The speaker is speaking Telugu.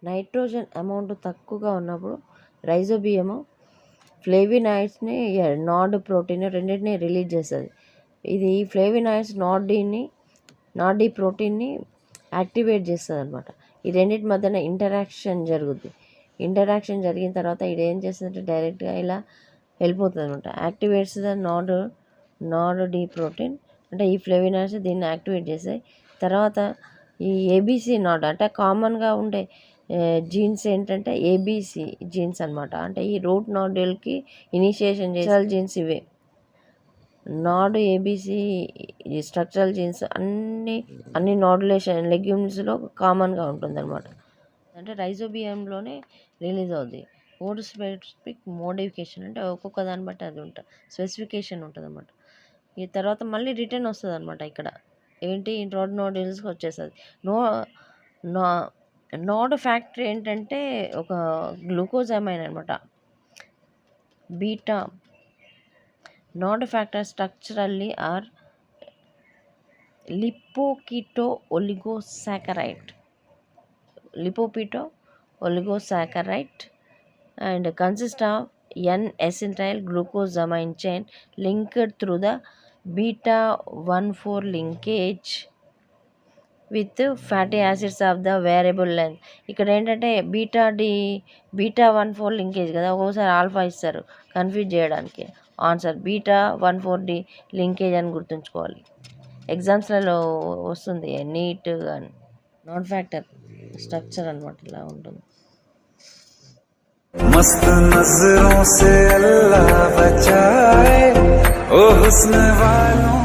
నైట్రోజన్ అమౌంట్ తక్కువగా ఉన్నప్పుడు రైజోబియము ఫ్లేవినాయిడ్స్ని నాడ్ ప్రోటీన్ రెండింటిని రిలీజ్ చేస్తుంది. ఇది ఫ్లేవినాయిడ్స్ నాడ్ డి ప్రోటీన్ని యాక్టివేట్ చేస్తుంది అనమాట. ఈ రెండింటి మధ్యన ఇంటరాక్షన్ జరిగిన తర్వాత ఇది ఏం చేస్తుందంటే డైరెక్ట్గా ఇలా వెళ్ళిపోతుంది అనమాట. యాక్టివేట్స్ ద నాడ్ డి ప్రోటీన్, అంటే ఈ ఫ్లేవినాయిడ్స్ దీన్ని యాక్టివేట్ చేస్తాయి. తర్వాత ఈ ఏబీసీ నాడ్ అంటే కామన్గా ఉండే జీన్స్ ఏంటంటే ఏబీసీ జీన్స్ అనమాట. అంటే ఈ రూట్ నాడ్యూల్కి ఇనిషియేషన్ చేసే జీన్స్ ఇవే. నాడ్ ఏబీసీ స్ట్రక్చరల్ జీన్స్ అన్ని నాడ్యులేషన్ లెగ్యూమ్స్లో కామన్గా ఉంటుంది అనమాట. అంటే రైజోబియంలోనే రిలీజ్ అవుతుంది. కోడ్ స్పెసిఫిక్ మోడిఫికేషన్ అంటే ఒక్కొక్క దాన్ని బట్టి అది ఉంటుంది, స్పెసిఫికేషన్ ఉంటుంది అనమాట. ఈ తర్వాత మళ్ళీ రిటర్న్ వస్తుంది అనమాట. ఇక్కడ ఏంటి రోడ్ నోడ్యూల్స్కి వచ్చేస్తుంది. నోడ్ ఫ్యాక్టరీ ఏంటంటే ఒక గ్లూకోజమైన్ అనమాట. Beta nod factor structurally are lipochito oligosaccharide and consist of N-acetyl glucosamine chain linked through the beta-1,4 linkage with fatty acids of the variable length. ఇక్కడ ఏంటంటే బీటా-1,4 లింకేజ్ కదా, ఒక్కోసారి ఆల్ఫా ఇస్తారు కన్ఫ్యూజ్ చేయడానికి. ఆన్సర్ బీటా-1,4 లింకేజ్ అని గుర్తుంచుకోవాలి. ఎగ్జామ్స్లలో వస్తుంది నీట్గా. నాన్ ఫ్యాక్టర్ స్ట్రక్చర్ అనమాట ఇలా ఉంటుంది. मस्त नजरों से अल्लाह बचाए, ओ हुस्न वालों